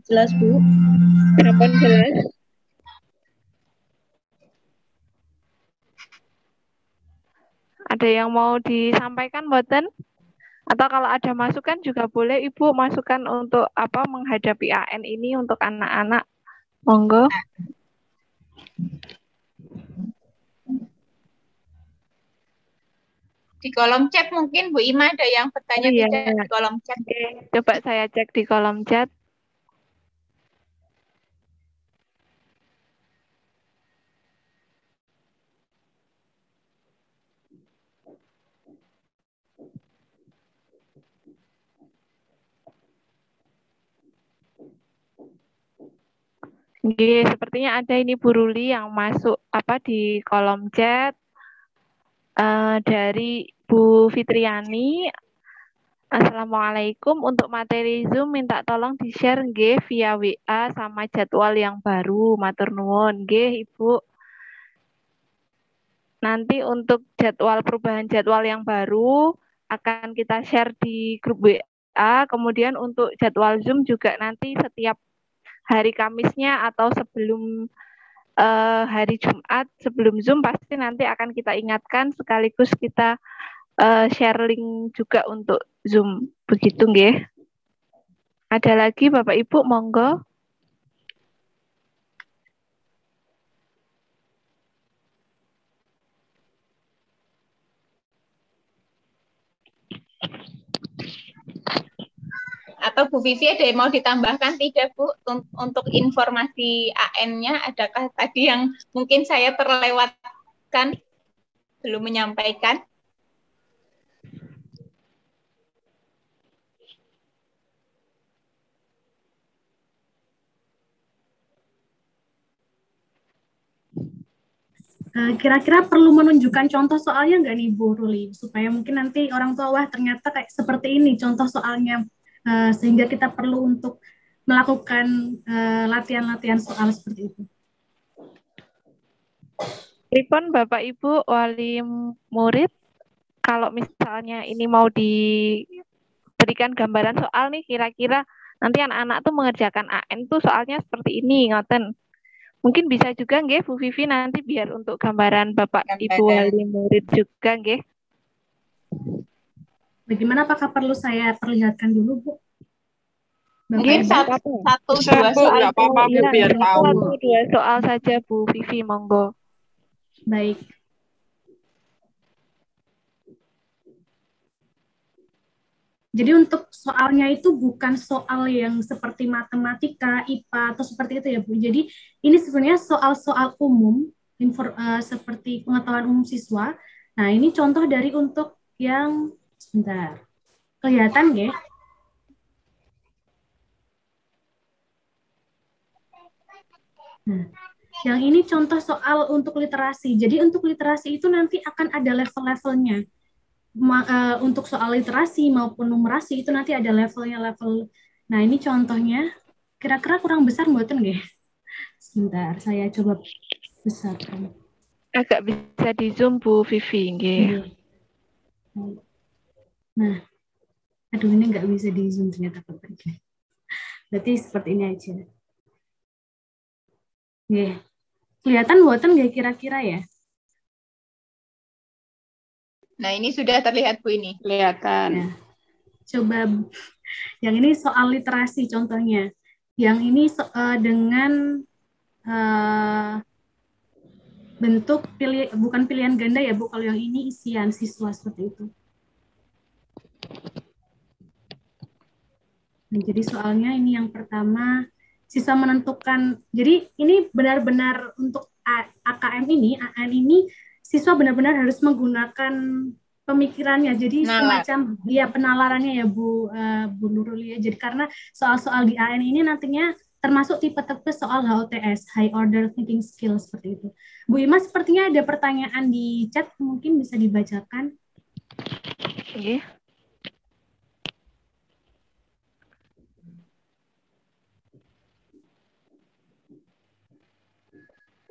Jelas, Bu. Sampun jelas? Ada yang mau disampaikan, boten? Atau kalau ada masukan juga boleh Ibu masukkan untuk menghadapi AN ini untuk anak-anak. Monggo. Di kolom chat mungkin Bu Ima ada yang bertanya tidak di kolom chat. Oke, coba saya cek di kolom chat. Oke, sepertinya ada ini Bu Ruli yang masuk di kolom chat dari Bu Fitriani. Assalamualaikum, untuk materi Zoom minta tolong di-share nggih via WA sama jadwal yang baru. Matur nuwun nggih Ibu. Nanti untuk perubahan jadwal yang baru akan kita share di grup WA. Kemudian untuk jadwal Zoom juga nanti setiap hari Kamisnya atau sebelum hari Jumat sebelum Zoom pasti nanti akan kita ingatkan, sekaligus kita share link juga untuk Zoom. Begitu nggih. Ada lagi Bapak Ibu, monggo. Atau Bu Vivi ada yang mau ditambahkan tidak Bu untuk informasi AN-nya? Adakah tadi yang mungkin saya terlewatkan belum menyampaikan? Kira-kira perlu menunjukkan contoh soalnya nggak nih Bu Ruli, supaya mungkin nanti orang tua wah ternyata kayak seperti ini contoh soalnya, sehingga kita perlu untuk melakukan latihan-latihan soal seperti itu. Pripun Bapak Ibu wali murid, kalau misalnya ini mau memberikan gambaran soal nih, kira-kira nanti anak-anak tuh mengerjakan AN tuh soalnya seperti ini, ngoten. Mungkin bisa juga nggih Bu Vivi nanti biar untuk gambaran Bapak Ibu wali murid juga nggih. Bagaimana, apakah perlu saya perlihatkan dulu, Bu? Mungkin Bapak satu, Ibu. satu Bisa, dua Bu, soal nggak itu. apa-apa, Bu, Iya, biar tahu. satu dua soal saja Bu Vivi, monggo. Baik. Jadi untuk soalnya itu bukan soal yang seperti matematika, IPA, atau seperti itu ya Bu. Jadi ini sebenarnya soal-soal umum, seperti pengetahuan umum siswa. Nah ini contoh dari untuk yang, sebentar, kelihatan ya? Nah, yang ini contoh soal untuk literasi. Jadi untuk literasi itu nanti akan ada level-levelnya. Untuk soal literasi maupun numerasi itu nanti ada level. Nah ini contohnya, kira-kira kurang besar mboten nggih? Sebentar, saya coba besarkan. Agak bisa di zoom Bu Vivi nggih. Nah, aduh ini nggak bisa di zoom ternyata Bapak. Berarti seperti ini aja. Nggih. Kelihatan mboten nggih kira-kira ya? Nah, ini sudah terlihat Bu ini. Kelihatan. Nah, coba yang ini soal literasi contohnya. Yang ini dengan bentuk bukan pilihan ganda ya Bu, kalau yang ini isian siswa seperti itu. Nah, jadi soalnya ini yang pertama, siswa menentukan, jadi ini benar-benar untuk AKM ini, AN ini, siswa benar-benar harus menggunakan pemikirannya, jadi semacam ya penalarannya ya Bu Nurul ya. Jadi karena soal-soal di AN ini nantinya termasuk tipe-tipe soal HOTS, High Order Thinking Skill seperti itu. Bu Ima, sepertinya ada pertanyaan di chat, mungkin bisa dibacakan. Nggih.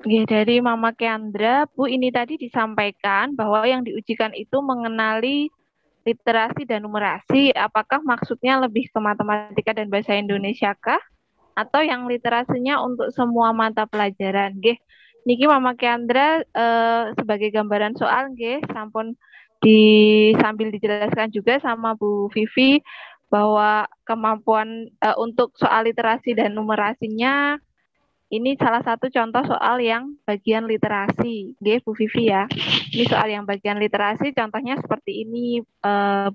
Dari Mama Kendra, Bu, ini tadi disampaikan bahwa yang diujikan itu mengenali literasi dan numerasi. Apakah maksudnya lebih ke matematika dan bahasa Indonesia kah? Atau yang literasinya untuk semua mata pelajaran? Nggih. Niki Mama Kendra sebagai gambaran soal nggih, sampun sambil dijelaskan juga sama Bu Vivi bahwa kemampuan untuk soal literasi dan numerasinya ini salah satu contoh soal yang bagian literasi, nggih Bu Vivi ya. Ini soal yang bagian literasi, contohnya seperti ini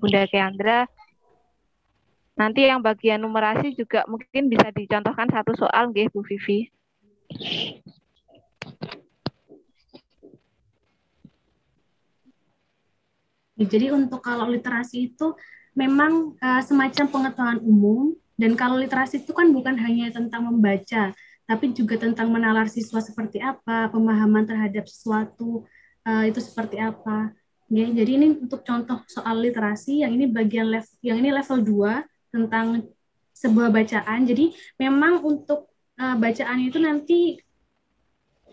Bunda Keandra. Nanti yang bagian numerasi juga mungkin bisa dicontohkan satu soal, nggih Bu Vivi. Jadi untuk kalau literasi itu memang semacam pengetahuan umum, dan kalau literasi itu kan bukan hanya tentang membaca, tapi juga tentang menalar siswa seperti apa, pemahaman terhadap sesuatu itu seperti apa. Ya, jadi ini untuk contoh soal literasi, yang ini yang ini level 2 tentang sebuah bacaan. Jadi memang untuk bacaan itu nanti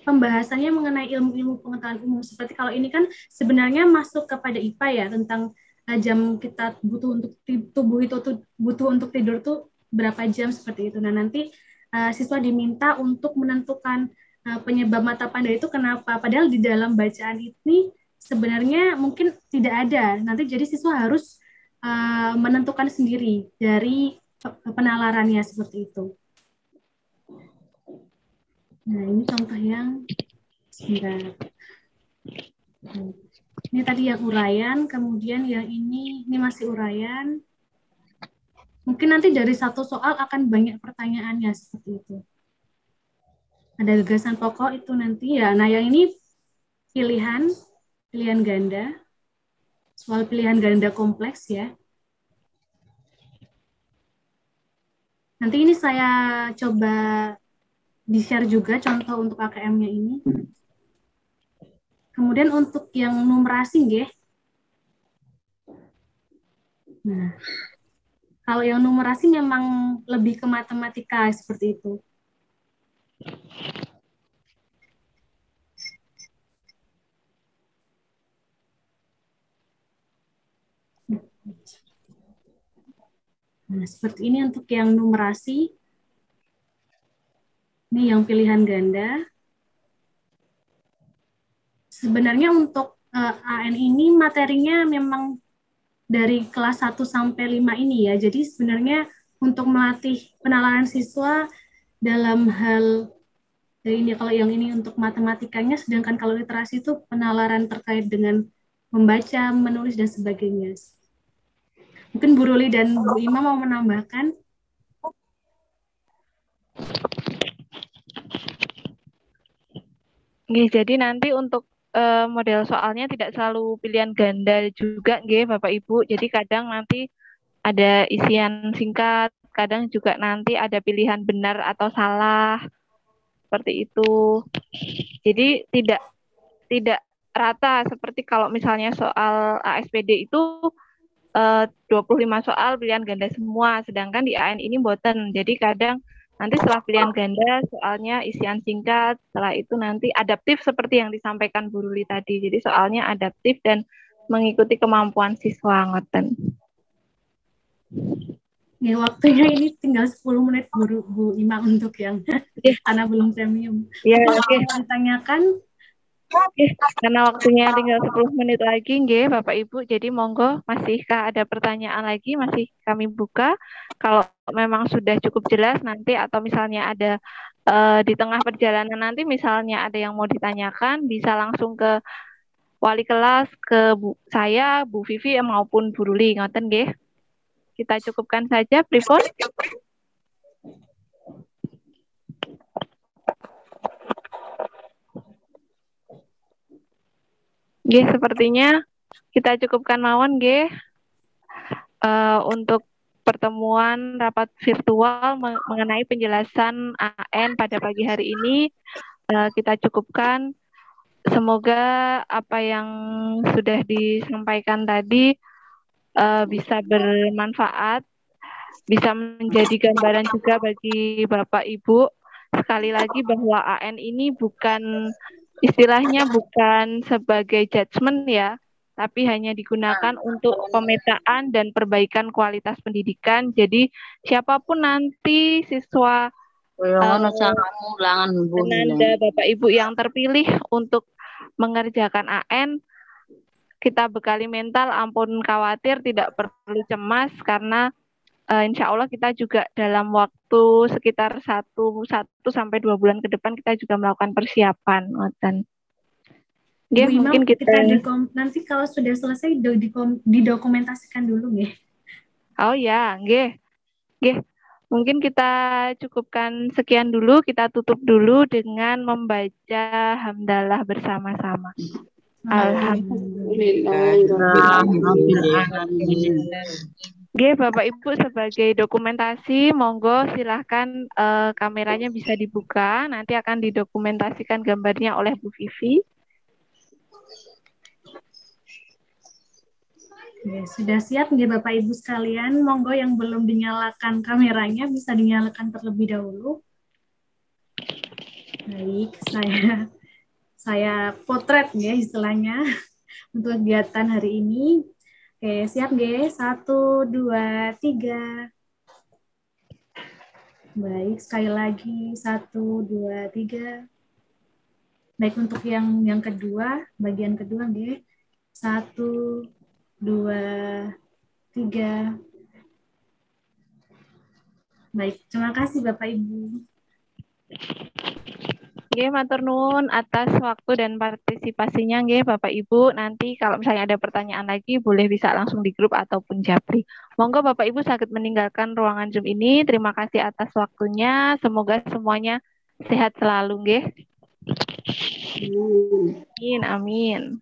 pembahasannya mengenai ilmu-ilmu pengetahuan umum. Seperti kalau ini kan sebenarnya masuk kepada IPA ya, tentang jam kita butuh untuk tubuh itu butuh untuk tidur tuh berapa jam seperti itu. Nah, nanti siswa diminta untuk menentukan penyebab mata panda itu kenapa. Padahal di dalam bacaan ini sebenarnya mungkin tidak ada. Nanti jadi siswa harus menentukan sendiri dari penalarannya seperti itu. Nah, ini contoh yang sebentar. Ini tadi yang uraian, kemudian yang ini masih uraian. Mungkin nanti dari satu soal akan banyak pertanyaannya seperti itu. Ada gagasan pokok itu nanti ya. Nah, yang ini pilihan ganda. Soal pilihan ganda kompleks ya. Nanti ini saya coba di-share juga contoh untuk AKM-nya ini. Kemudian untuk yang numerasi nggih. Nah, kalau yang numerasi memang lebih ke matematika seperti itu. Nah, seperti ini untuk yang numerasi. Ini yang pilihan ganda. Sebenarnya untuk AN ini materinya memang dari kelas 1 sampai 5 ini ya. Jadi sebenarnya untuk melatih penalaran siswa dalam hal ini, kalau yang ini untuk matematikanya, sedangkan kalau literasi itu penalaran terkait dengan membaca, menulis, dan sebagainya. Mungkin Bu Ruli dan Bu Ima mau menambahkan? Jadi nanti untuk model soalnya tidak selalu pilihan ganda juga, Bapak Ibu. Jadi kadang nanti ada isian singkat, kadang juga nanti ada pilihan benar atau salah, seperti itu. Jadi tidak rata seperti kalau misalnya soal ASPD itu 25 soal pilihan ganda semua, sedangkan di AN ini boten. Jadi kadang nanti setelah pilihan ganda soalnya isian singkat, setelah itu nanti adaptif seperti yang disampaikan Bu Ruli tadi. Jadi soalnya adaptif dan mengikuti kemampuan siswa, ngoten. Ya, waktunya ini tinggal 10 menit Bu Ima untuk yang karena belum premium. Ya, oke. Ditanyakan. Karena waktunya tinggal 10 menit lagi, Bapak Ibu. Jadi monggo, masihkah ada pertanyaan lagi? Masih kami buka. Kalau memang sudah cukup jelas nanti, atau misalnya ada di tengah perjalanan nanti, misalnya ada yang mau ditanyakan, bisa langsung ke wali kelas, ke saya, Bu Vivi, maupun Bu Ruli. Ngoten, nggih. Kita cukupkan saja, pripun? Sepertinya kita cukupkan mawon, untuk pertemuan rapat virtual mengenai penjelasan AN pada pagi hari ini. Kita cukupkan. Semoga apa yang sudah disampaikan tadi bisa bermanfaat, bisa menjadi gambaran juga bagi Bapak Ibu. Sekali lagi bahwa AN ini istilahnya bukan sebagai judgement ya, tapi hanya digunakan untuk pemetaan dan perbaikan kualitas pendidikan. Jadi siapapun nanti siswa Ananda Bapak Ibu yang terpilih untuk mengerjakan AN, kita bekali mental, ampun khawatir, tidak perlu cemas, karena insya Allah kita juga dalam waktu sekitar 1 sampai 2 bulan ke depan kita juga melakukan persiapan. Bu Ima, mungkin kita nanti kalau sudah selesai didokumentasikan dulu, nggih. Oh ya, nggih. Mungkin kita cukupkan sekian dulu, kita tutup dulu dengan membaca hamdalah bersama-sama. Alhamdulillah. Bapak Ibu, sebagai dokumentasi, monggo silahkan kameranya bisa dibuka, nanti akan didokumentasikan gambarnya oleh Bu Vivi. Ya, sudah siap nggih Bapak Ibu sekalian? Monggo yang belum dinyalakan kameranya bisa dinyalakan terlebih dahulu. Baik, saya potret ya istilahnya untuk kegiatan hari ini. Oke, siap nggih? 1, 2, 3. Baik, sekali lagi 1, 2, 3. Baik, untuk yang kedua, bagian kedua nggih. 1, 2, 3. Baik, terima kasih Bapak Ibu. Matur nuwun atas waktu dan partisipasinya Bapak Ibu. Nanti kalau misalnya ada pertanyaan lagi boleh bisa langsung di grup ataupun japri. Monggo Bapak Ibu saged meninggalkan ruangan Zoom ini. Terima kasih atas waktunya. Semoga semuanya sehat selalu Amin. Amin.